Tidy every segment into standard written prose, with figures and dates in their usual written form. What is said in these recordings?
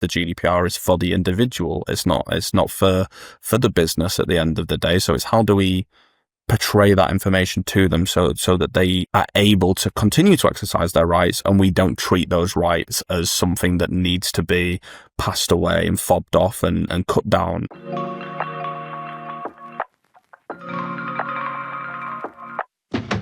the GDPR is for the individual. It's not for the business at the end of the day. So it's how do we portray that information to them so that they are able to continue to exercise their rights, and we don't treat those rights as something that needs to be passed away and fobbed off and cut down.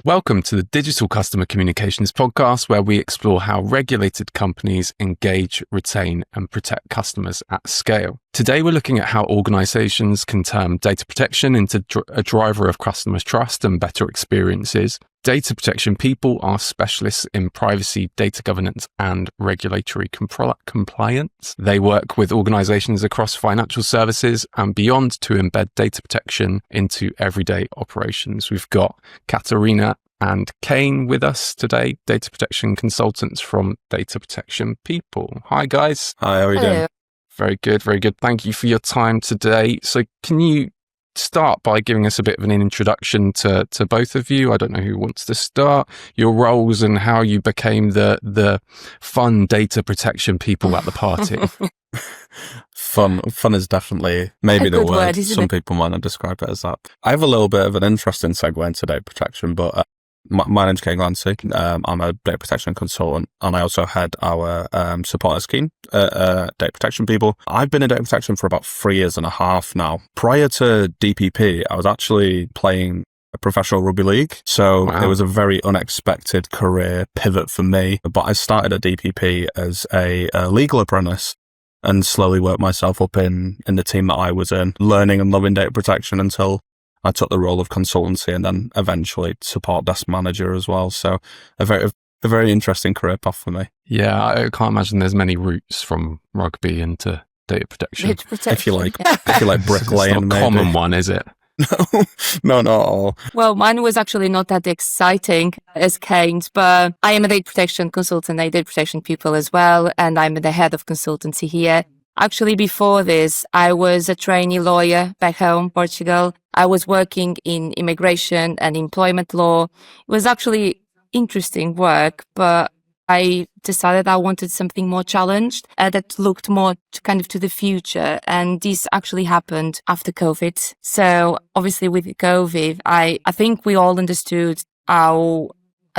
Welcome to the Digital Customer Communications Podcast, where we explore how regulated companies engage, retain, and protect customers at scale. Today, we're looking at how organizations can turn data protection into a driver of customers' trust and better experiences. Data protection people are specialists in privacy, data governance, and regulatory compliance. They work with organizations across financial services and beyond to embed data protection into everyday operations. We've got Catarina and Caine with us today, data protection consultants from Data Protection People. Hi, guys. Hi, how are you doing? Very good, very good. Thank you for your time today. So can you start by giving us a bit of an introduction to both of you? I don't know who wants to start. Your roles and how you became the fun data protection people at the party. Fun is definitely maybe the word. Some people might not describe it as that. I have a little bit of an interesting segue into data protection, but my name's Glancy. I'm a data protection consultant, and I also head our support as Caine, data protection people. I've been in data protection for about 3.5 years now. Prior to DPP, I was actually playing a professional rugby league. So Wow. It was a very unexpected career pivot for me. But I started at DPP as a legal apprentice and slowly worked myself up in the team that I was in, learning and loving data protection until I took the role of consultancy and then eventually support desk manager as well. So a very interesting career path for me. Yeah, I can't imagine there's many routes from rugby into data protection. If you like bricklaying, it's not a common one, is it? No, not at all. Well, mine was actually not that exciting as Caine's, but I am a data protection consultant, a data protection people as well, and I'm the head of consultancy here. Actually, before this, I was a trainee lawyer back home, Portugal. I was working in immigration and employment law. It was actually interesting work, but I decided I wanted something more challenged that looked more to the future. And this actually happened after COVID. So obviously with COVID, I think we all understood how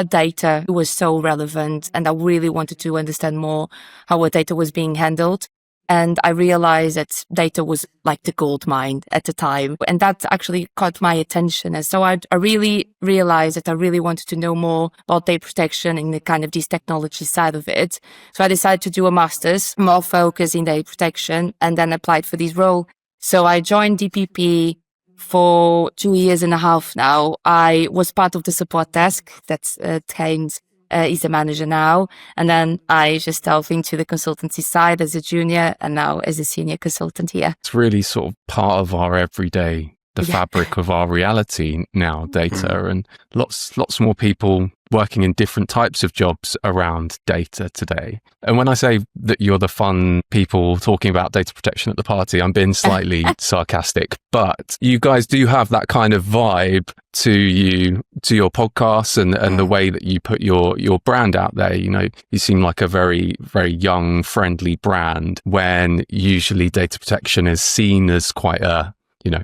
data was so relevant, and I really wanted to understand more how our data was being handled. And I realized that data was like the gold mine at the time. And that actually caught my attention. And so I really realized that I really wanted to know more about data protection and the this technology side of it. So I decided to do a master's, more focus in data protection, and then applied for this role. So I joined DPP for 2.5 years now. I was part of the support desk. That's Caine's. He's the manager now. And then I just delved into the consultancy side as a junior and now as a senior consultant here. It's really sort of part of our everyday, the fabric of our reality now, data, and lots more people working in different types of jobs around data today. And when I say that you're the fun people talking about data protection at the party, I'm being slightly sarcastic, but you guys do have that kind of vibe to your podcasts and the way that you put your brand out there. You know, you seem like a very, very young, friendly brand, when usually data protection is seen as quite a,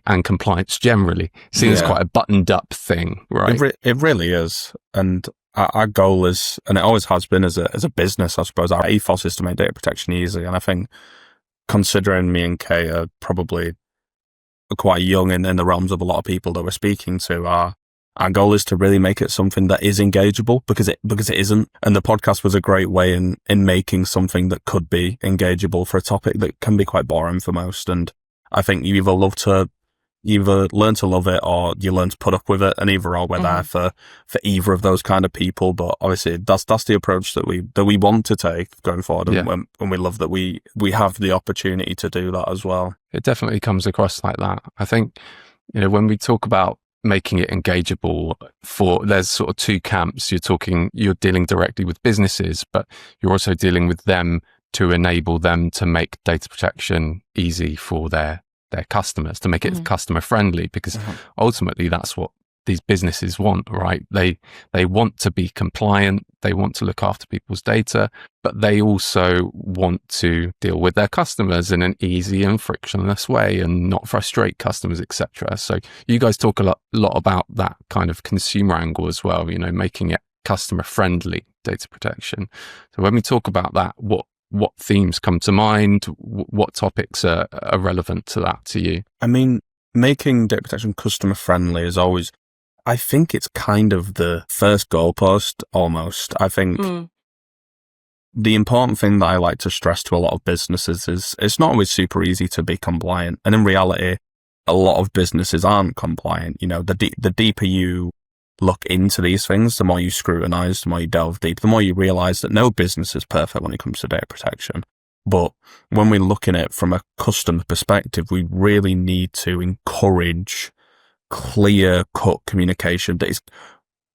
and compliance generally seen as quite a buttoned up thing, right? It really is. And our goal is, and it always has been as a business, I suppose, our ethos is to make data protection easy. And I think, considering me and Kay are probably quite young in the realms of a lot of people that we're speaking to, our goal is to really make it something that is engageable, because it isn't. And the podcast was a great way in making something that could be engageable for a topic that can be quite boring for most. And I think you either learn to love it or you learn to put up with it, and either or we're there for either of those kind of people. But obviously that's the approach that we want to take going forward, and we love that we have the opportunity to do that as well. It definitely comes across like that. I think, when we talk about making it engageable, there's sort of two camps. You're dealing directly with businesses, but you're also dealing with them to enable them to make data protection easy for their customers, to make it customer friendly, because ultimately that's what these businesses want, right? They want to be compliant, they want to look after people's data, but they also want to deal with their customers in an easy and frictionless way and not frustrate customers, etc. So you guys talk a lot about that kind of consumer angle as well, making it customer friendly data protection. So when we talk about that, what themes come to mind? What topics are relevant to that to you? I mean, making data protection customer friendly is always, I think it's kind of the first goalpost almost. I think the important thing that I like to stress to a lot of businesses is it's not always super easy to be compliant. And in reality, a lot of businesses aren't compliant. The deeper you look into these things, the more you scrutinize, the more you delve deep, the more you realize that no business is perfect when it comes to data protection. But when we look at it from a customer perspective, we really need to encourage clear-cut communication that is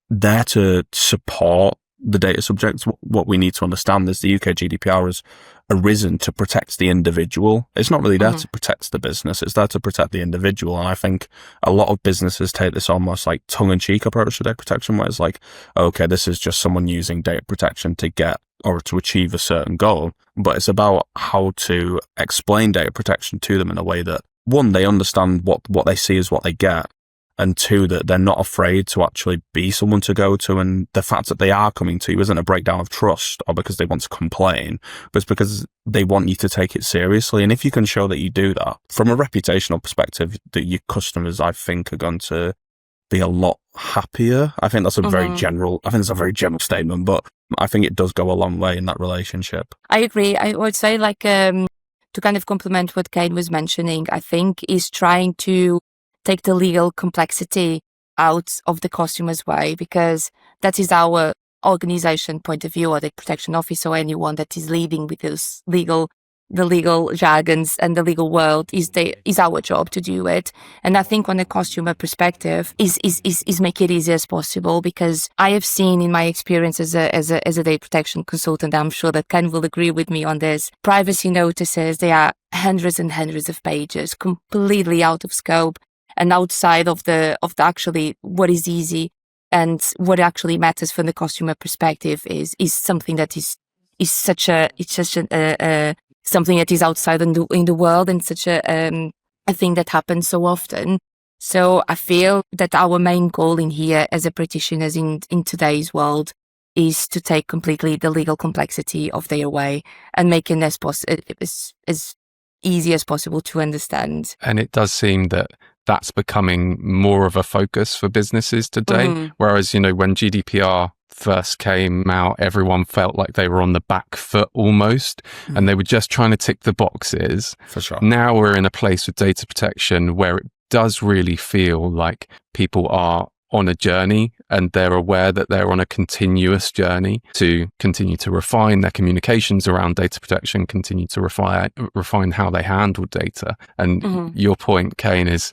there to support the data subjects. What we need to understand is the UK GDPR has arisen to protect the individual. It's not really there to protect the business. It's there to protect the individual. And I think a lot of businesses take this almost like tongue-in-cheek approach to data protection, where it's like, okay, this is just someone using data protection to get or to achieve a certain goal. But it's about how to explain data protection to them in a way that, one, they understand what they see is what they get, and two, that they're not afraid to actually be someone to go to. And the fact that they are coming to you isn't a breakdown of trust or because they want to complain, but it's because they want you to take it seriously. And if you can show that you do that from a reputational perspective, that your customers, I think, are going to be a lot happier. I think that's a very general statement, but I think it does go a long way in that relationship. I agree. I would say to kind of complement what Caine was mentioning, I think is trying to take the legal complexity out of the customer's way, because that is our organization point of view, or the protection office, or anyone that is leading with this the legal jargons and the legal world is our job to do it. And I think on a customer perspective is make it easy as possible, because I have seen in my experience as a data protection consultant, I'm sure that Ken will agree with me on this, privacy notices, they are hundreds and hundreds of pages, completely out of scope and outside of the actually what is easy and what actually matters from the customer perspective is something that is something that is outside in the world, and such a thing that happens so often. So I feel that our main goal in here as a practitioners in today's world is to take completely the legal complexity of their way and make it as easy as possible to understand. And it does seem that that's becoming more of a focus for businesses today. Whereas, when GDPR first came out, everyone felt like they were on the back foot almost, and they were just trying to tick the boxes. For sure. Now we're in a place with data protection where it does really feel like people are on a journey, and they're aware that they're on a continuous journey to continue to refine their communications around data protection, continue to refine how they handle data. And your point, Caine, is,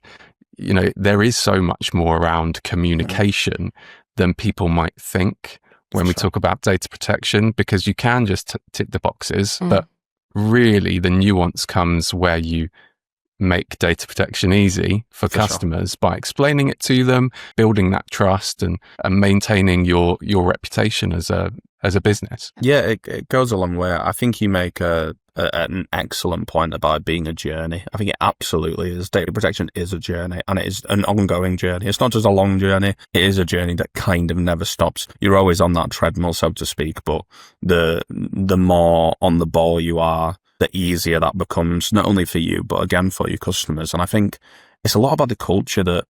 there is so much more around communication than people might think when we talk about data protection, because you can just tick the boxes, but really the nuance comes where you make data protection easy for customers by explaining it to them, building that trust and maintaining your reputation as a business. Yeah, it goes a long way. I think you make an excellent point about being a journey. I think it absolutely is. Data protection is a journey, and it is an ongoing journey. It's not just a long journey. It is a journey that kind of never stops. You're always on that treadmill, so to speak, but the more on the ball you are, the easier that becomes, not only for you, but again for your customers. And I think it's a lot about the culture that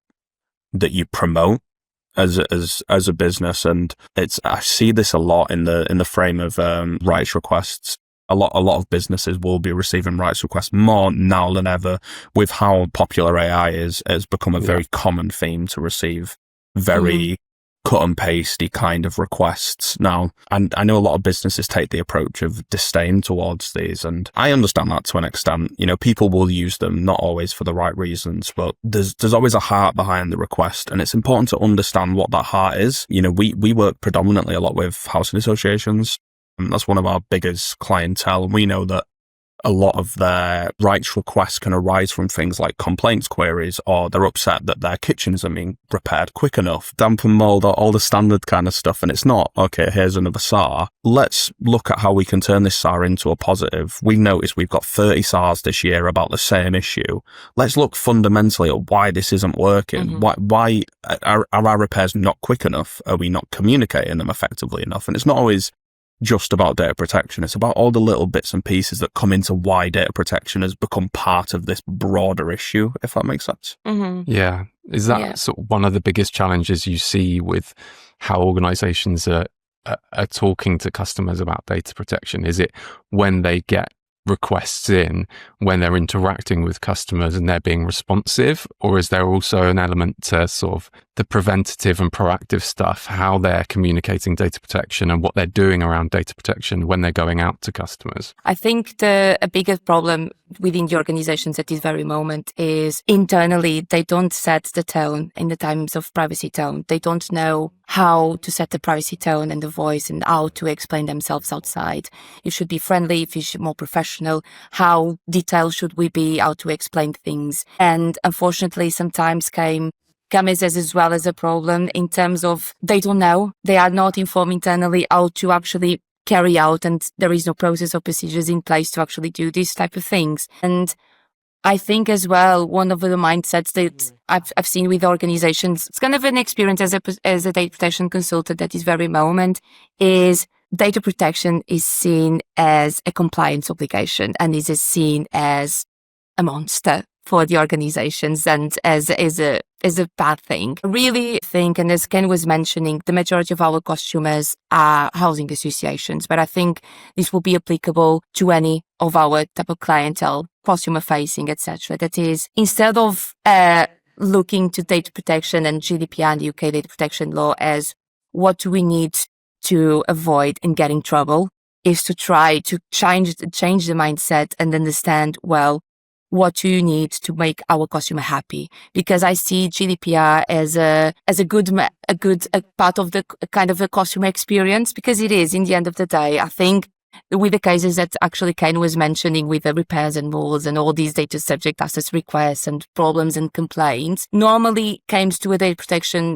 you promote as a business. And I see this a lot in the frame of rights requests. A lot of businesses will be receiving rights requests more now than ever, with how popular AI has become a very common theme to receive very cut and pasty kind of requests now. And I know a lot of businesses take the approach of disdain towards these, and I understand that to an extent. People will use them, not always for the right reasons, but there's always a heart behind the request, and it's important to understand what that heart is. We work predominantly a lot with housing associations, and that's one of our biggest clientele, and we know that a lot of their rights requests can arise from things like complaints queries, or they're upset that their kitchen isn't being repaired quick enough, damp and mold, all the standard kind of stuff. And it's not, okay, here's another SAR. Let's look at how we can turn this SAR into a positive. We notice we've got 30 SARs this year about the same issue. Let's look fundamentally at why this isn't working. Why are our repairs not quick enough? Are we not communicating them effectively enough? And it's not always just about data protection. It's about all the little bits and pieces that come into why data protection has become part of this broader issue, if that makes sense. Yeah. Is that sort of one of the biggest challenges you see with how organizations are talking to customers about data protection? Is it when they get requests in, when they're interacting with customers and they're being responsive? Or is there also an element to sort of the preventative and proactive stuff, how they're communicating data protection and what they're doing around data protection when they're going out to customers? I think a biggest problem within the organizations at this very moment is internally, they don't set the tone in the times of privacy tone. They don't know how to set the privacy tone and the voice and how to explain themselves outside. It should be friendly, if it's more professional. How detailed should we be, how to explain things? And unfortunately, sometimes Caine is as well as a problem in terms of they don't know. They are not informed internally how to actually carry out, and there is no process or procedures in place to actually do these type of things. And I think as well, one of the mindsets that I've seen with organizations, it's kind of an experience as a data protection consultant at this very moment, is data protection is seen as a compliance obligation and is seen as a monster for the organizations and as a bad thing. I really think, and as Ken was mentioning, the majority of our customers are housing associations, but I think this will be applicable to any of our type of clientele, customer facing, etc. That is, instead of looking to data protection and GDPR and the UK data protection law as what do we need to avoid in getting trouble, is to try to change the mindset and understand, well, what do you need to make our customer happy? Because I see GDPR as a good part of the kind of a customer experience, because it is, in the end of the day. I think with the cases that actually Caine was mentioning with the repairs and molds and all these data subject access requests and problems and complaints, normally comes to a data protection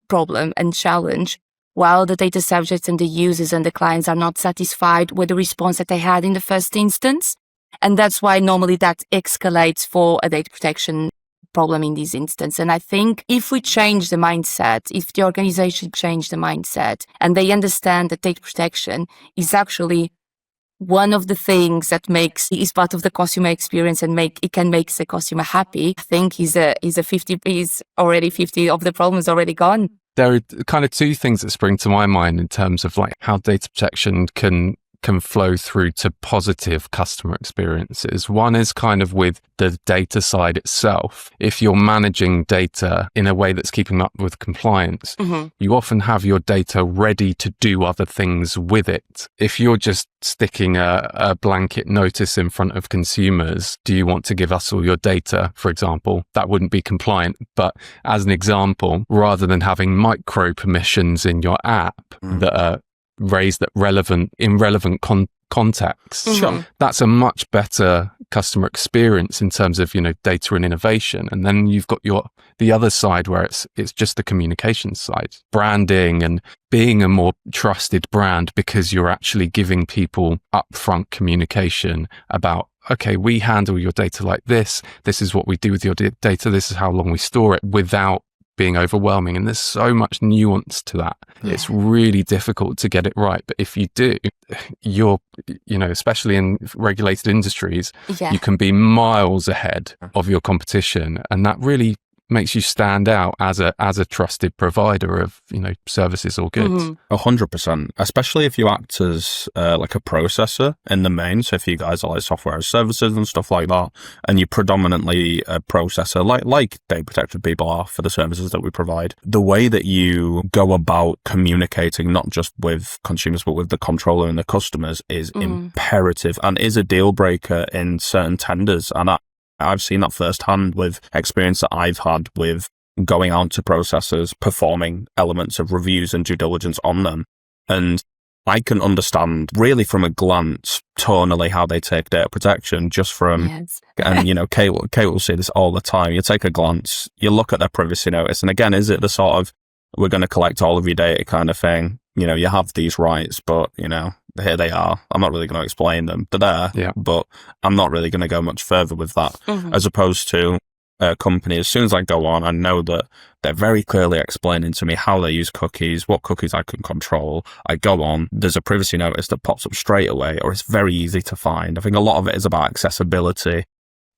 problem and challenge while the data subjects and the users and the clients are not satisfied with the response that they had in the first instance. And that's why normally that escalates for a data protection problem in this instance. And I think if we change the mindset, if the organization change the mindset and they understand that data protection is actually one of the things that is part of the customer experience and it can make the customer happy, I think he's already 50 of the problems already gone. There are kind of two things that spring to my mind in terms of like how data protection can flow through to positive customer experiences. One is kind of with the data side itself. If you're managing data in a way that's keeping up with compliance, you often have your data ready to do other things with it. If you're just sticking a blanket notice in front of consumers, do you want to give us all your data, for example, that wouldn't be compliant. But as an example, rather than having micro permissions in your app that are raised at relevant contexts. Sure. That's a much better customer experience in terms of, data and innovation. And then you've got the other side where it's just the communication side, branding and being a more trusted brand because you're actually giving people upfront communication about, okay, we handle your data like this. This is what we do with your data. This is how long we store it, without being overwhelming. And there's so much nuance to that. Yeah. It's really difficult to get it right. But if you do, you're, especially in regulated industries, you can be miles ahead of your competition. And that really makes you stand out as a trusted provider of, services or goods. 100%, especially if you act as like a processor in the main. So if you guys are like software as services and stuff like that, and you're predominantly a processor, like data protection people are for the services that we provide, the way that you go about communicating, not just with consumers, but with the controller and the customers is imperative and is a deal breaker in certain tenders. And I've seen that firsthand with experience that I've had with going out to processors, performing elements of reviews and due diligence on them. And I can understand really from a glance tonally how they take data protection just from, and Kate will see this all the time. You take a glance, you look at their privacy notice. And again, is it the sort of, we're going to collect all of your data kind of thing? You have these rights, but here they are. I'm not really going to explain them. They're there, but I'm not really going to go much further with that, as opposed to a company. As soon as I go on, I know that they're very clearly explaining to me how they use cookies, what cookies I can control. I go on, there's a privacy notice that pops up straight away, or it's very easy to find. I think a lot of it is about accessibility.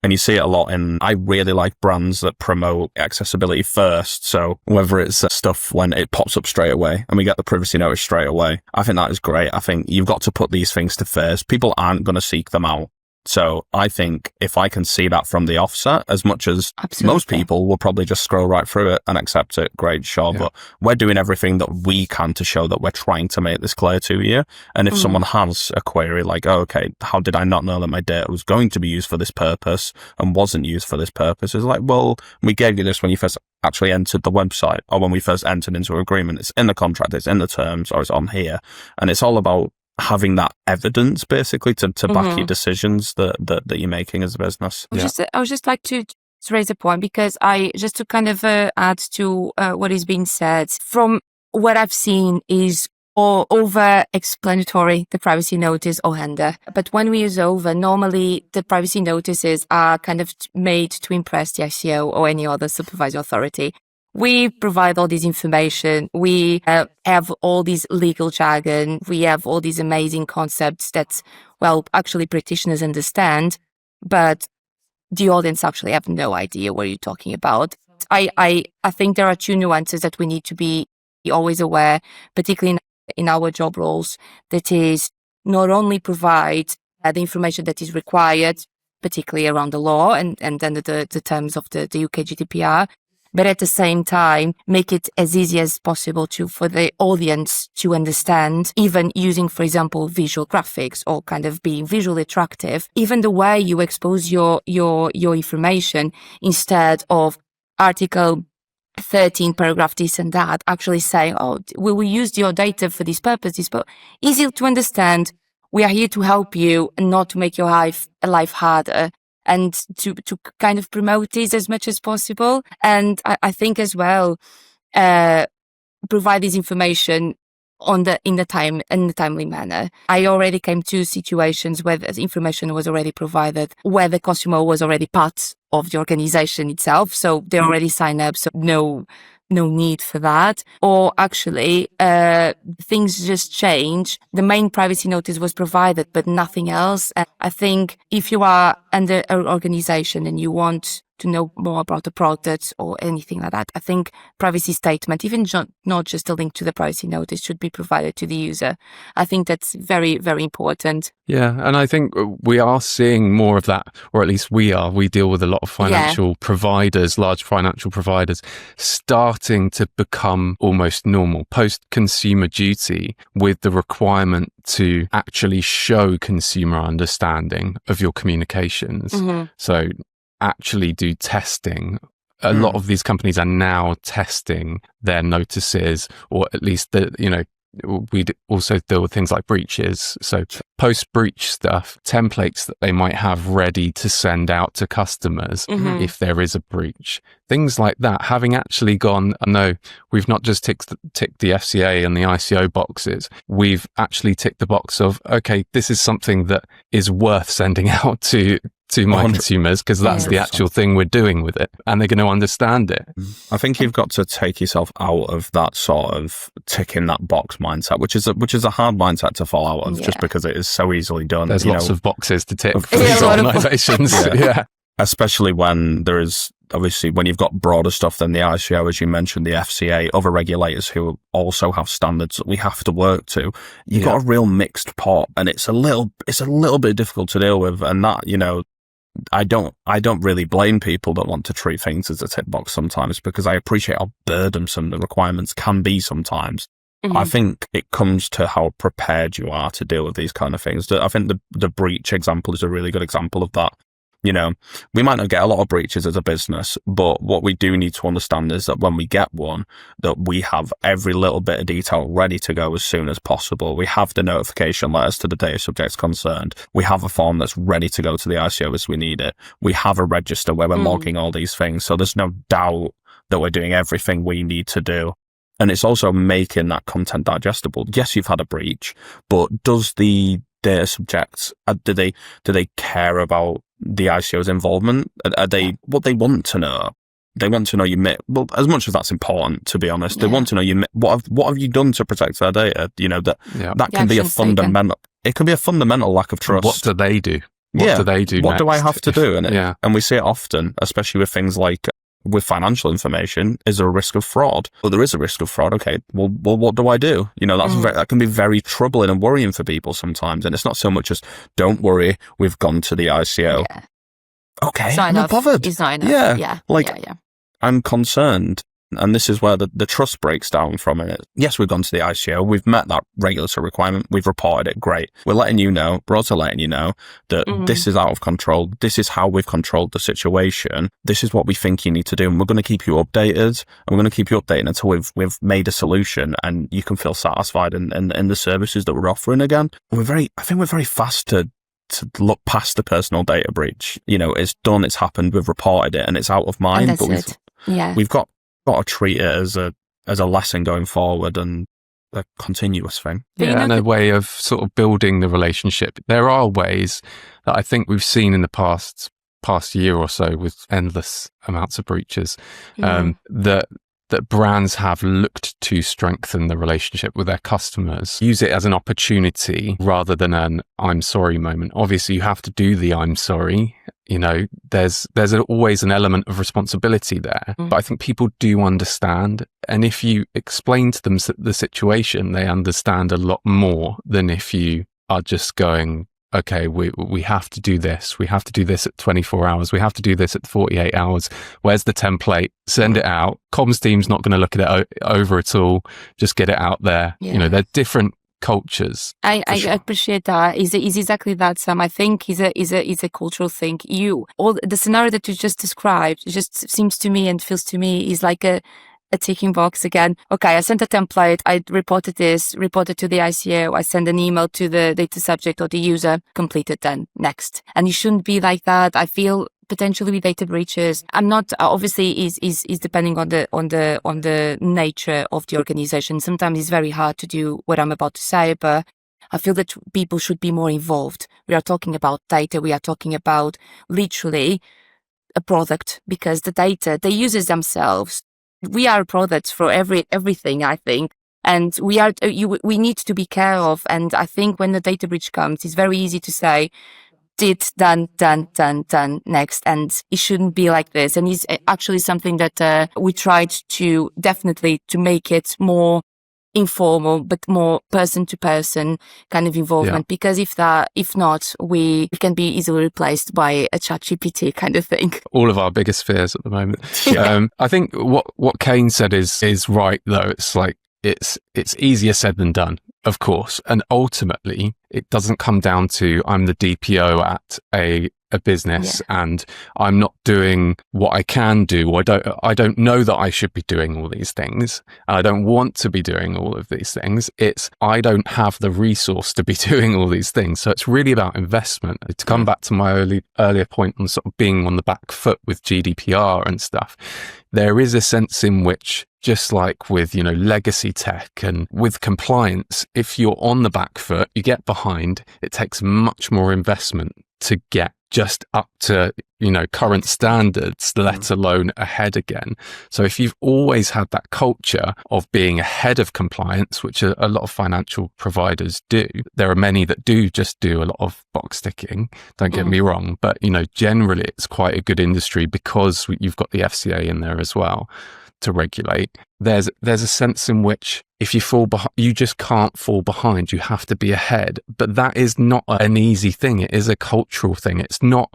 And you see it a lot I really like brands that promote accessibility first. So whether it's stuff when it pops up straight away and we get the privacy notice straight away, I think that is great. I think you've got to put these things to first. People aren't going to seek them out. So I think if I can see that from the offset, as much as most people will probably just scroll right through it and accept it, great, sure. But we're doing everything that we can to show that we're trying to make this clear to you. And if someone has a query like, oh, okay, how did I not know that my data was going to be used for this purpose and wasn't used for this purpose? It's like, well, we gave you this when you first actually entered the website, or when we first entered into an agreement. It's in the contract, it's in the terms, or it's on here. And it's all about having that evidence basically to back your decisions that you're making as a business. I would just like to raise a point, because just to kind of add to what is being said, from what I've seen is or over explanatory, the privacy notice or handler. But when we use over, normally the privacy notices are kind of made to impress the ICO or any other supervisory authority. We provide all this information. We have all this legal jargon. We have all these amazing concepts that, well, actually practitioners understand, but the audience actually have no idea what you're talking about. I think there are two nuances that we need to be always aware, particularly in our job roles, that is not only provide the information that is required, particularly around the law and under the terms of the UK GDPR, but at the same time, make it as easy as possible for the audience to understand, even using, for example, visual graphics or kind of being visually attractive, even the way you expose your information, instead of Article 13, paragraph this and that, actually saying, oh, we will use your data for these purposes, but easy to understand. We are here to help you and not to make your life harder, and to kind of promote this as much as possible. And I think as well, provide this information in the timely manner. I already came to situations where the information was already provided, where the customer was already part of the organization itself, so they already signed up, so no need for that. Or actually, things just change. The main privacy notice was provided, but nothing else. And I think if you are under an organization and you want to know more about the product or anything like that, I think privacy statement, even not just a link to the privacy notice, should be provided to the user. I think that's very, very important. Yeah, and I think we are seeing more of that, or at least we deal with a lot of financial providers, large financial providers, starting to become almost normal post-consumer duty, with the requirement to actually show consumer understanding of your communications. So actually do testing. A lot of these companies are now testing their notices, or at least we also deal with things like breaches. So post-breach stuff, templates that they might have ready to send out to customers if there is a breach. Things like that, having actually gone, no, we've not just ticked the FCA and the ICO boxes. We've actually ticked the box of, okay, this is something that is worth sending out to my consumers, because that's the actual thing we're doing with it, and they're going to understand it. I think you've got to take yourself out of that sort of ticking that box mindset, which is a hard mindset to fall out of, just because it is so easily done. There's lots of boxes to tick for these organizations. Especially when there is, obviously, when you've got broader stuff than the ICO, as you mentioned, the FCA, other regulators who also have standards that we have to work to. You've got a real mixed pot, and it's a little bit difficult to deal with. And that, I don't really blame people that want to treat things as a tick box sometimes, because I appreciate how burdensome the requirements can be sometimes. I think it comes to how prepared you are to deal with these kind of things. I think the breach example is a really good example of that. You know, we might not get a lot of breaches as a business, but what we do need to understand is that when we get one, that we have every little bit of detail ready to go as soon as possible. We have the notification letters to the data subjects concerned. We have a form that's ready to go to the ICO as we need it. We have a register where we're logging all these things. So there's no doubt that we're doing everything we need to do. And it's also making that content digestible. Yes, you've had a breach, but does the data subjects, do they care about the ICO's involvement? Are they what they want to know? They want to know well, as much as that's important, to be honest. They want to know what have you done to protect their data? You know, that can be a fundamental. It can be a fundamental lack of trust. What do they do? What do they do? What do I have to do? And we see it often, especially with things like with financial information. Is there a risk of fraud? Well, there is a risk of fraud. Okay, well, what do I do? You know, that can be very troubling and worrying for people sometimes. And it's not so much as, don't worry, we've gone to the ICO. Yeah. Okay, I'm not bothered. It's not enough. Yeah. I'm concerned. And this is where the trust breaks down from it. Yes, we've gone to the ICO. We've met that regulatory requirement. We've reported it. Great. We're letting you know, we're also letting you know that this is out of control. This is how we've controlled the situation. This is what we think you need to do. And we're going to keep you updated. And we're going to keep you updated until we've made a solution and you can feel satisfied in the services that we're offering again. I think we're very fast to look past the personal data breach. You know, it's done, it's happened, we've reported it and it's out of mind. But we've got to treat it as a lesson going forward and a continuous thing. Yeah, and a way of sort of building the relationship. There are ways that I think we've seen in the past year or so with endless amounts of breaches, that brands have looked to strengthen the relationship with their customers, use it as an opportunity rather than an I'm sorry moment. Obviously, you have to do the I'm sorry. You know, there's always an element of responsibility there, but I think people do understand. And if you explain to them the situation, they understand a lot more than if you are just going, okay, we have to do this. We have to do this at 24 hours. We have to do this at 48 hours. Where's the template? Send it out. Comms team's not going to look at it over at all. Just get it out there. Yeah. You know, they're different cultures. I appreciate that. Is exactly that, Sam. I think is a cultural thing. All the scenario that you just described just seems to me and feels to me is like a ticking box again. Okay, I sent a template. I reported to the ICO. I send an email to the data subject or the user. Completed then. Next. And it shouldn't be like that. I feel potentially with data breaches. I'm not, obviously is depending on the nature of the organization. Sometimes it's very hard to do what I'm about to say, but I feel that people should be more involved. We are talking about data. We are talking about literally a product because the data, the users themselves, we are products for everything, I think. And we need to be care of. And I think when the data breach comes, it's very easy to say, done, next. And it shouldn't be like this. And it's actually something that we tried to definitely to make it more informal, but more person to person kind of involvement. Yeah. Because if not, we can be easily replaced by a ChatGPT kind of thing. All of our biggest fears at the moment. I think what Caine said is right though. It's like, it's easier said than done, of course. And ultimately it doesn't come down to I'm the DPO at a business and I'm not doing what I can do, or I don't know that I should be doing all these things. I don't want to be doing all of these things. It's I don't have the resource to be doing all these things. So it's really about investment. To come back to my earlier point on sort of being on the back foot with GDPR and stuff, there is a sense in which, just like with, you know, legacy tech and with compliance, if you're on the back foot, you get behind, it takes much more investment to get just up to, you know, current standards, let alone ahead again. So if you've always had that culture of being ahead of compliance, which a lot of financial providers do, there are many that just do a lot of box ticking, don't get me wrong, but, you know, generally it's quite a good industry because you've got the FCA in there as well to regulate. There's a sense in which if you fall behind, you just can't fall behind. You have to be ahead. But that is not an easy thing. It is a cultural thing. It's not,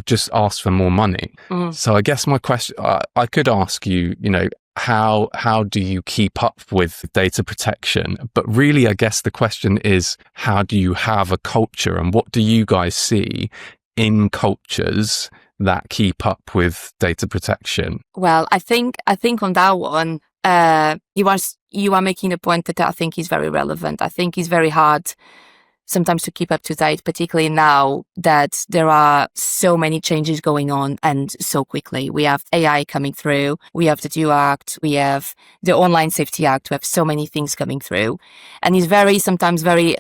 just ask for more money. So I guess my question, I could ask you, you know, how do you keep up with data protection? But really, I guess the question is, how do you have a culture and what do you guys see in cultures that keep up with data protection? Well, I think on that one, you are making a point that I think is very relevant. I think it's very hard sometimes to keep up to date, particularly now that there are so many changes going on and so quickly. We have AI coming through, we have the DUE Act, we have the Online Safety Act, we have so many things coming through. And it's sometimes very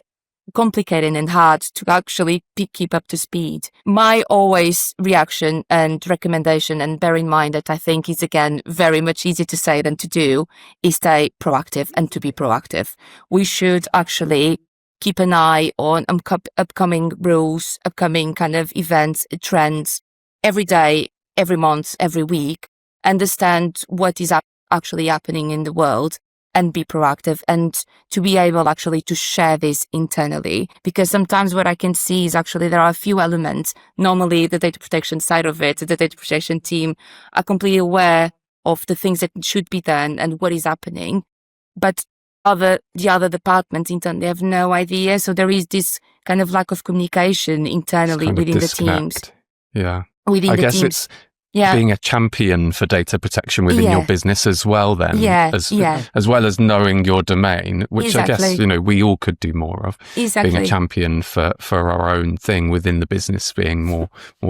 complicated and hard to actually keep up to speed. My always reaction and recommendation, and bear in mind that I think is again very much easier to say than to do, is stay proactive and to be proactive. We should actually keep an eye on upcoming rules, upcoming kind of events, trends, every day, every month, every week, understand what is actually happening in the world and be proactive, and to be able actually to share this internally. Because sometimes what I can see is actually there are a few elements. Normally the data protection side of it, the data protection team are completely aware of the things that should be done and what is happening. But the other departments internally have no idea. So there is this kind of lack of communication internally within the teams. Yeah. Within I the guess teams. it's being a champion for data protection within your business as well then. As well as knowing your domain, which I guess, we all could do more of. Exactly. Being a champion for our own thing within the business, being more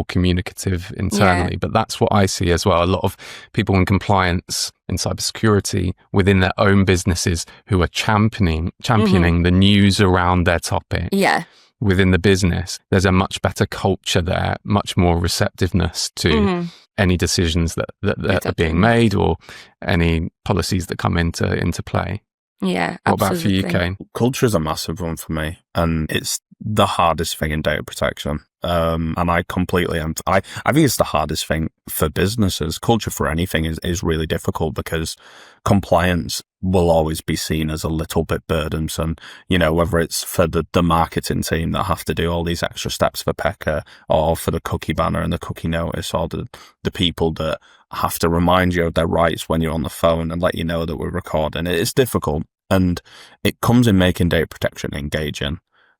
communicative internally. But that's what I see as well. A lot of people in compliance in cybersecurity within their own businesses who are championing the news around their topic. Yeah. Within the business, there's a much better culture there, much more receptiveness to any decisions that are being made or any policies that come into play. Yeah, what about for you, Caine? Culture is a massive one for me, and it's the hardest thing in data protection. And I completely am. I think it's the hardest thing for businesses. Culture for anything is really difficult because compliance will always be seen as a little bit burdensome, whether it's for the marketing team that have to do all these extra steps for PECA, or for the cookie banner and the cookie notice, or the people that have to remind you of their rights when you're on the phone and let you know that we're recording. It's difficult, and it comes in making data protection engaging.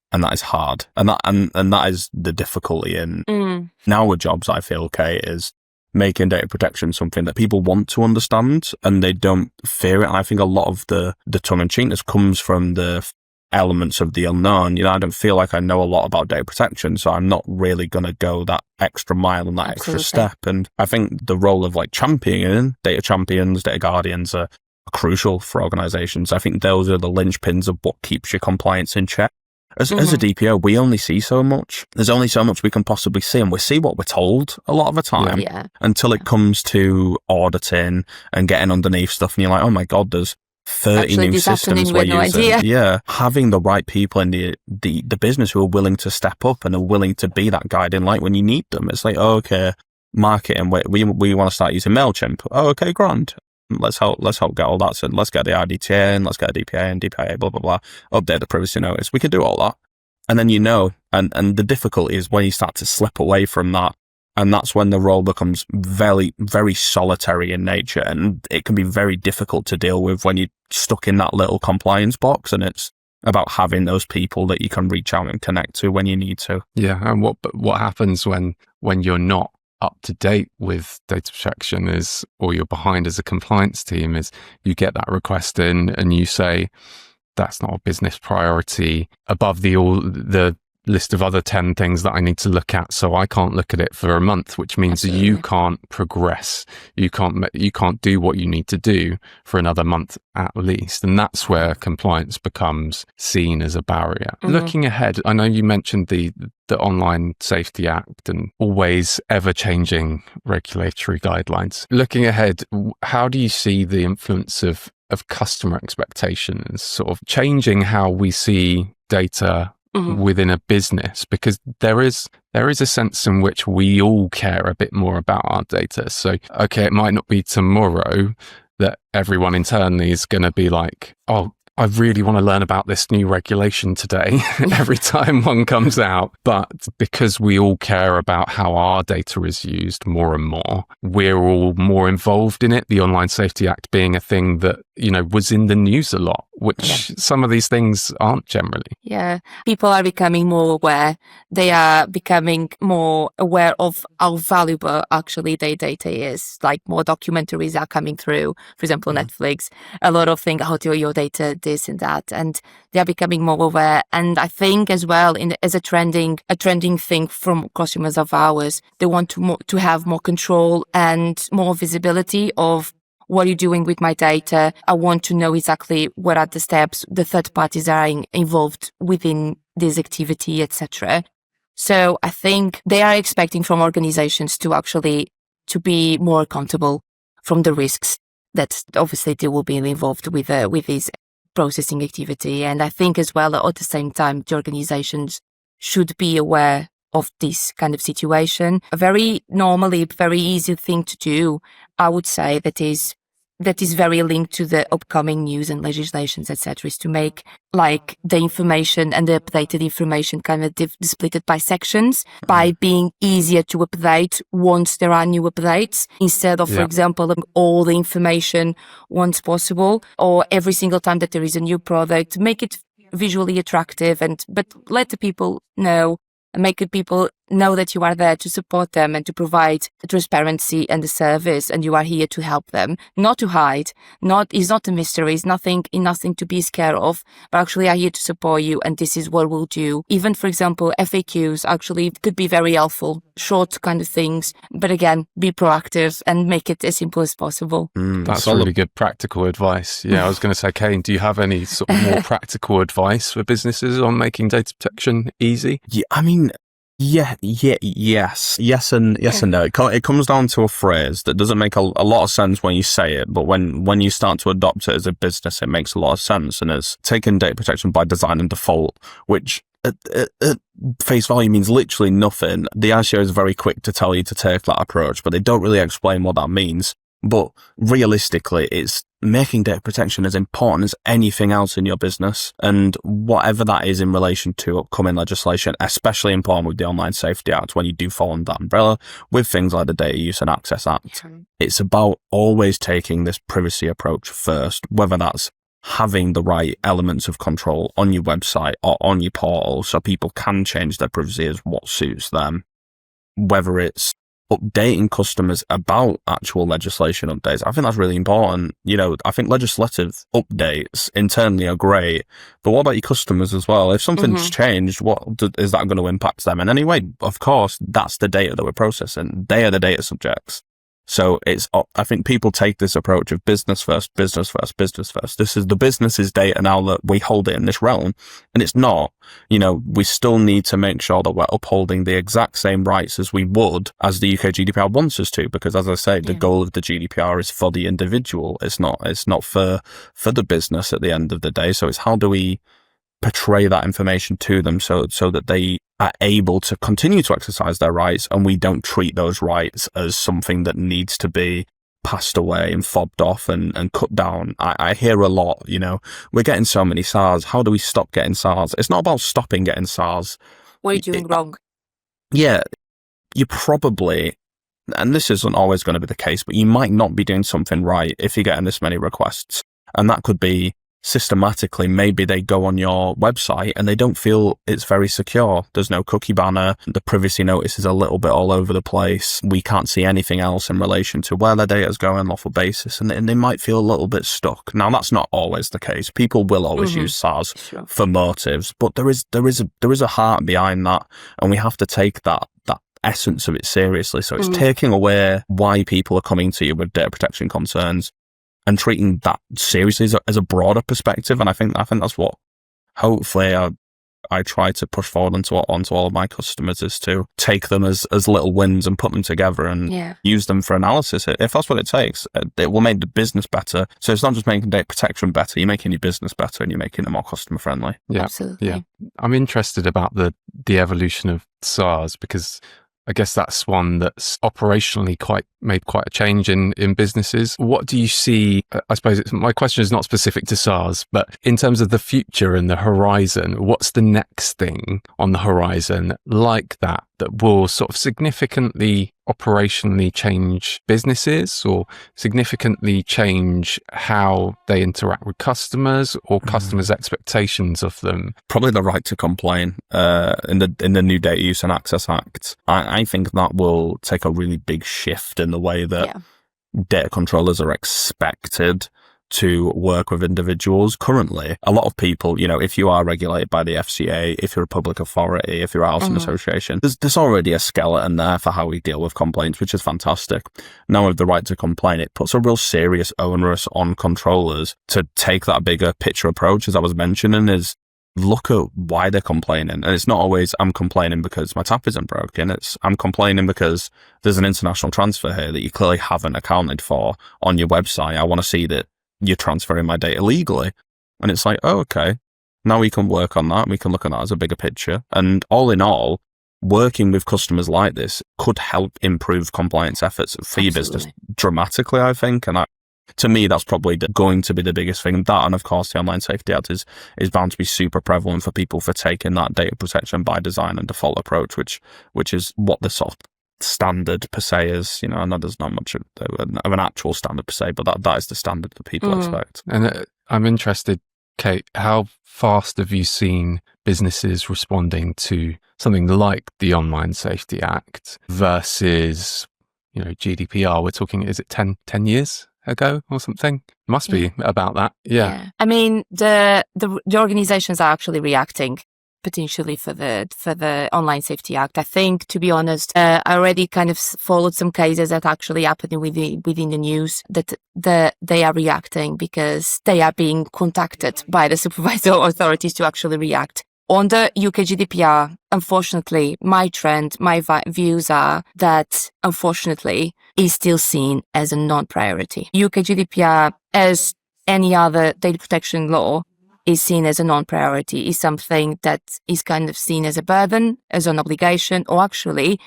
And that is hard. And that is the difficulty in our jobs, I feel, Kate, is making data protection something that people want to understand and they don't fear it. I think a lot of the tongue-in-cheekness comes from the elements of the unknown. I don't feel like I know a lot about data protection, so I'm not really going to go that extra mile and that extra step. And I think the role of championing, data champions, data guardians are crucial for organizations. I think those are the linchpins of what keeps your compliance in check. As a DPO, we only see so much. There's only so much we can possibly see, and we see what we're told a lot of the time until it comes to auditing and getting underneath stuff. And you're like, oh my God, there's 30 new systems we're using. Yeah. Having the right people in the business who are willing to step up and are willing to be that guiding light when you need them. It's like, oh, okay, marketing, we want to start using MailChimp. Oh, okay, grand. Let's help get all that. So let's get the IDTA in, let's get a DPA and DPA, blah, blah, blah. Update the privacy notice. We can do all that. And then and the difficulty is when you start to slip away from that. And that's when the role becomes very, very solitary in nature. And it can be very difficult to deal with when you're stuck in that little compliance box. And it's about having those people that you can reach out and connect to when you need to. Yeah. And what happens when you're not up to date with data protection or you're behind as a compliance team is you get that request in and you say, that's not a business priority above the list of other 10 things that I need to look at. So I can't look at it for a month, which means you can't progress. You can't do what you need to do for another month at least. And that's where compliance becomes seen as a barrier. Looking ahead, I know you mentioned the Online Safety Act and always ever-changing regulatory guidelines. Looking ahead, how do you see the influence of customer expectations sort of changing how we see data within a business? Because there is a sense in which we all care a bit more about our data. So, okay, it might not be tomorrow that everyone internally is going to be like, oh, I really want to learn about this new regulation today every time one comes out. But because we all care about how our data is used more and more, we're all more involved in it. The Online Safety Act being a thing that, was in the news a lot, which some of these things aren't generally. Yeah. People are becoming more aware. They are becoming more aware of how valuable actually their data is. Like more documentaries are coming through, for example, Netflix, a lot of things, how to your data, this and that. And they are becoming more aware. And I think as well, as a trending thing from customers of ours, they want to have more control and more visibility of what are you doing with my data? I want to know exactly what are the steps the third parties are involved within this activity, etc. So I think they are expecting from organizations to be more accountable from the risks that obviously they will be involved with this processing activity. And I think as well, at the same time, the organizations should be aware of this kind of situation. A very easy thing to do, I would say, that is very linked to the upcoming news and legislations, etc., is to make like the information and the updated information kind of split by sections by being easier to update once there are new updates, instead of, for example, all the information once possible, or every single time that there is a new product, make it visually attractive but let the people know and make people know that you are there to support them and to provide the transparency and the service, and you are here to help them, not to hide. It's not a mystery. It's nothing to be scared of, but actually are here to support you, and this is what we'll do. Even, for example, FAQs actually could be very helpful, short kind of things, but again, be proactive and make it as simple as possible. That's really good practical advice. Yeah, I was going to say, Caine, do you have any sort of more practical advice for businesses on making data protection easy? Yeah, I mean, yes and no. It comes down to a phrase that doesn't make a lot of sense when you say it, but when you start to adopt it as a business, it makes a lot of sense. And it's taking data protection by design and default, which at face value means literally nothing. The ICO is very quick to tell you to take that approach, but they don't really explain what that means. But realistically, it's making data protection as important as anything else in your business, and whatever that is in relation to upcoming legislation, especially important with the Online Safety Act, when you do fall under that umbrella, with things like the Data Use and Access Act. It's about always taking this privacy approach first, whether that's having the right elements of control on your website or on your portal so people can change their privacy as what suits them, whether it's updating customers about actual legislation updates. I think that's really important. I think legislative updates internally are great, but what about your customers as well? If something's changed, is that going to impact them in any way? Of course, that's the data that we're processing. They are the data subjects. So I think people take this approach of business first, business first, business first. This is the business's data now that we hold it in this realm. And it's not, we still need to make sure that we're upholding the exact same rights as we would as the UK GDPR wants us to, because as I say, the goal of the GDPR is for the individual. It's not for the business at the end of the day. So it's how do we portray that information to them so that they are able to continue to exercise their rights, and we don't treat those rights as something that needs to be passed away and fobbed off and cut down. I hear a lot, we're getting so many SARS. How do we stop getting SARS? It's not about stopping getting SARS. What are you doing wrong? Yeah, you probably, and this isn't always going to be the case, but you might not be doing something right if you're getting this many requests. And that could be systematically, maybe they go on your website and they don't feel it's very secure. There's no cookie banner. The privacy notice is a little bit all over the place. We can't see anything else in relation to where their data is going on a lawful basis, and they might feel a little bit stuck. Now, that's not always the case. People will always use SARS for motives, but there is a heart behind that, and we have to take that essence of it seriously. So it's taking away why people are coming to you with data protection concerns and treating that seriously as a broader perspective. And I think that's what hopefully I try to push forward onto all of my customers, is to take them as little wins and put them together and use them for analysis. If that's what it takes, it will make the business better. So it's not just making data protection better, you're making your business better and you're making it more customer friendly. Yeah, absolutely. Yeah. I'm interested about the evolution of SARS, because I guess that's one that's operationally made quite a change in businesses. What do you see? I suppose my question is not specific to SaaS, but in terms of the future and the horizon, what's the next thing on the horizon like that will sort of significantly operationally change businesses or significantly change how they interact with customers or customers' expectations of them? Probably the right to complain in the new Data Use and Access Act. I think that will take a really big shift in the way that data controllers are expected to work with individuals. Currently, a lot of people, if you are regulated by the FCA, if you're a public authority, if you're a housing association, there's already a skeleton there for how we deal with complaints, which is fantastic. Now with the right to complain, it puts a real serious onus on controllers to take that bigger picture approach, as I was mentioning, is look at why they're complaining. And it's not always, I'm complaining because my tap isn't broken. It's, I'm complaining because there's an international transfer here that you clearly haven't accounted for on your website. I want to see that you're transferring my data legally. And it's like, oh, okay, now we can work on that. We can look at that as a bigger picture. And all in all, working with customers like this could help improve compliance efforts for your business dramatically, I think. And to me, that's probably going to be the biggest thing. That, and of course, the Online Safety Act is bound to be super prevalent for people for taking that data protection by design and default approach, which is what the sort of standard per se is. I know there's not much of an actual standard per se, but that is the standard that people expect. And I'm interested, Kate, how fast have you seen businesses responding to something like the Online Safety Act versus, GDPR? We're talking, is it 10 years ago or something? Must be about that. Yeah. I mean, the organizations are actually reacting potentially for the Online Safety Act. I think, to be honest, I already kind of followed some cases that actually happening within the news that they are reacting because they are being contacted by the supervisor authorities to actually react. On the UK GDPR, unfortunately, my views are that, unfortunately, is still seen as a non-priority. UK GDPR, as any other data protection law, is seen as a non-priority, is something that is kind of seen as a burden, as an obligation, or actually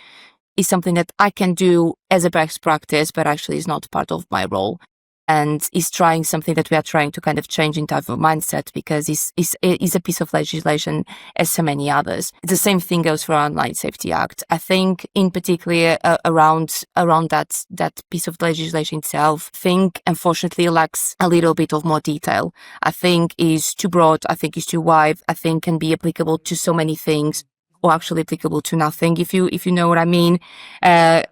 is something that I can do as a best practice, but actually is not part of my role. And is trying something that we are trying to kind of change in type of mindset, because it's a piece of legislation as so many others. The same thing goes for Online Safety Act. I think in particular around that piece of legislation itself, I think unfortunately lacks a little bit of more detail. I think is too broad. I think is too wide. I think can be applicable to so many things, or actually applicable to nothing, if you know what I mean,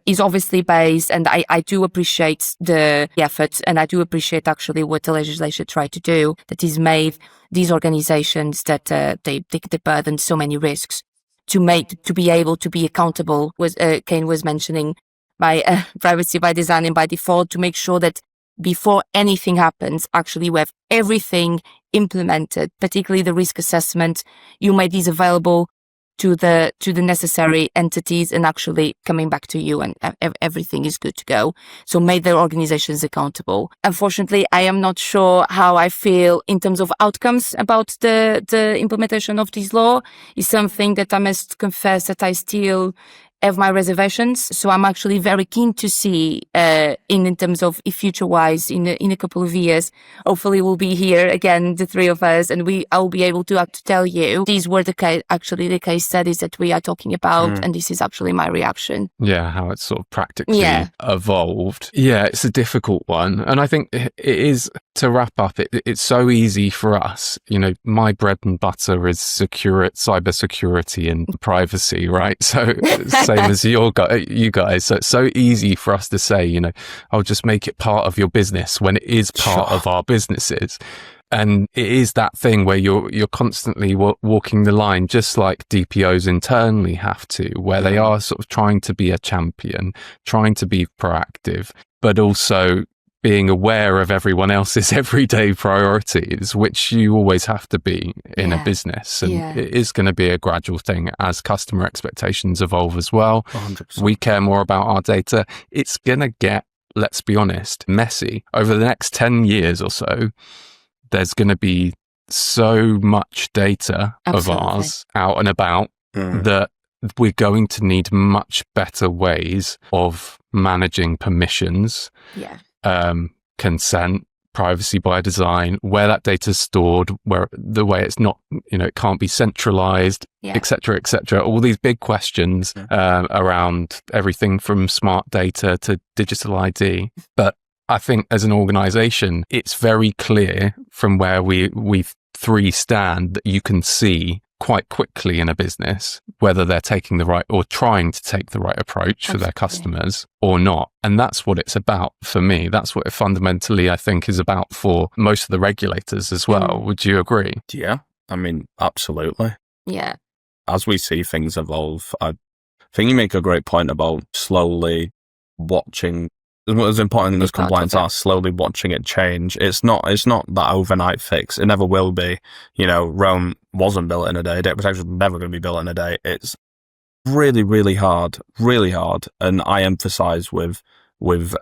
is obviously based, and I do appreciate the effort, and I do appreciate actually what the legislation tried to do, that is made these organizations that they burden so many risks to be able to be accountable, was Caine was mentioning, by privacy by design and by default, to make sure that before anything happens, actually we have everything implemented, particularly the risk assessment. You made these available to the necessary entities and actually coming back to you, and everything is good to go. So make their organizations accountable. Unfortunately, I am not sure how I feel in terms of outcomes about the implementation of this law. Is something that I must confess that I still have my reservations. So I'm actually very keen to see, in terms of if future-wise, in a couple of years, hopefully we'll be here again, the three of us, and I'll be able to tell you these were the case studies that we are talking about, and this is actually my reaction. Yeah, how it's sort of practically evolved. Yeah, it's a difficult one, and I think it is. To wrap up, it's so easy for us. My bread and butter is cyber security and privacy, right? So same as you guys. So it's so easy for us to say, I'll just make it part of your business when it is part of our businesses. And it is that thing where you're constantly walking the line, just like DPOs internally have to, where they are sort of trying to be a champion, trying to be proactive, but also being aware of everyone else's everyday priorities, which you always have to be in a business. And it is going to be a gradual thing as customer expectations evolve as well. 100%. We care more about our data. It's going to get, let's be honest, messy. Over the next 10 years or so, there's going to be so much data of ours out and about that we're going to need much better ways of managing permissions, consent, privacy by design, where that data is stored, where the way it's not, it can't be centralized, et cetera, all these big questions around everything from smart data to digital ID. But I think as an organization, it's very clear from where we three stand that you can see quite quickly in a business whether they're taking the right or trying to take the right approach for their customers or not. And that's what it's about for me. That's what it fundamentally, I think, is about for most of the regulators as well. Would you agree? Yeah, I mean, absolutely. Yeah. As we see things evolve, I think you make a great point about slowly watching. As important as compliance are, slowly watching it change. It's not that overnight fix. It never will be. Rome wasn't built in a day. Data protection is never going to be built in a day. It's really, really hard. And I emphasize with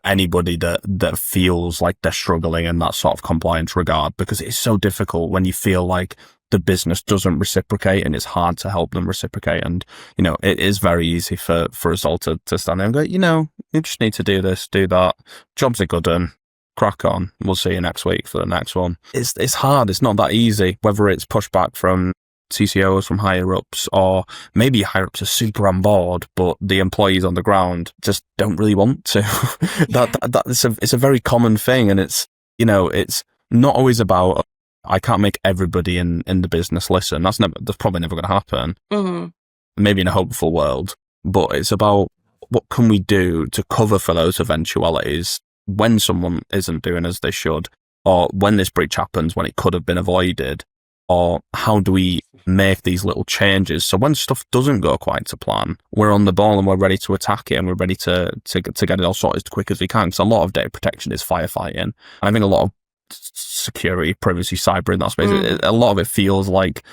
anybody that feels like they're struggling in that sort of compliance regard, because it's so difficult when you feel like the business doesn't reciprocate, and it's hard to help them reciprocate. And, it is very easy for us all to stand there and go, you just need to do this, do that. Jobs are good and crack on. We'll see you next week for the next one. It's hard. It's not that easy, whether it's pushback from CCOs, from higher ups, or maybe higher ups are super on board, but the employees on the ground just don't really want to. It's a very common thing. And it's not always about, I can't make everybody in the business listen. That's probably never going to happen. Maybe in a hopeful world, but it's about what can we do to cover for those eventualities when someone isn't doing as they should, or when this breach happens when it could have been avoided, or how do we make these little changes so when stuff doesn't go quite to plan, we're on the ball and we're ready to attack it, and we're ready to get it all sorted as quick as we can. Because a lot of data protection is firefighting. And I think a lot of security, privacy, cyber in that space, a lot of it feels like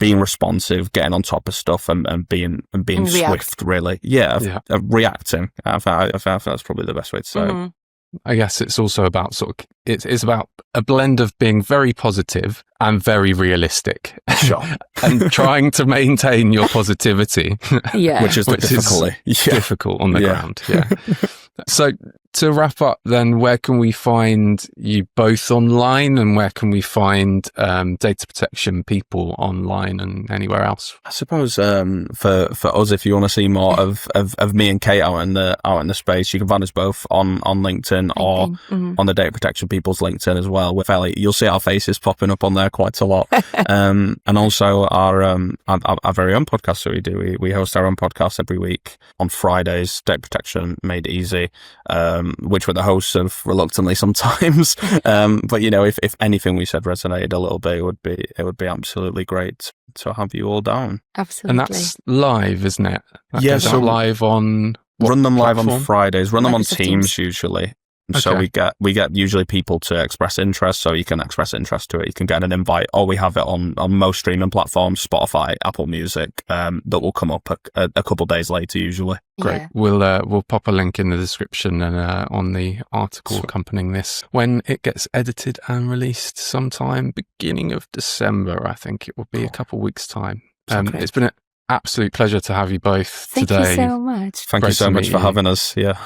being responsive, getting on top of stuff, and being swift, really. Reacting. I think that's probably the best way to say it. I guess it's also about it's about a blend of being very positive and very realistic. Sure. And trying to maintain your positivity. Which is the difficulty. Difficult on the ground. Yeah. So to wrap up then, where can we find you both online, and where can we find data protection people online and anywhere else? I suppose for us, if you want to see more of me and Kate out in the space, you can find us both on LinkedIn or on the data protection people's LinkedIn as well. You'll see our faces popping up on there quite a lot. And also our very own podcast that we do. We host our own podcast every week on Fridays, Data Protection Made Easy. Which were the hosts of reluctantly sometimes. But if anything we said resonated a little bit, it would be absolutely great to have you all down. Absolutely. And that's live, isn't it? So live on run them platform? Live on Fridays. Run them on Teams usually. So we get usually people to express interest, so you can express interest to it. You can get an invite, or we have it on most streaming platforms, Spotify, Apple Music, that will come up a couple of days later usually. Great. Yeah. We'll pop a link in the description and on the article accompanying this when it gets edited and released sometime beginning of December. I think it will be a couple of weeks' time. It's been an absolute pleasure to have you both today. Thank you so much. Thank you so much for having us. Yeah.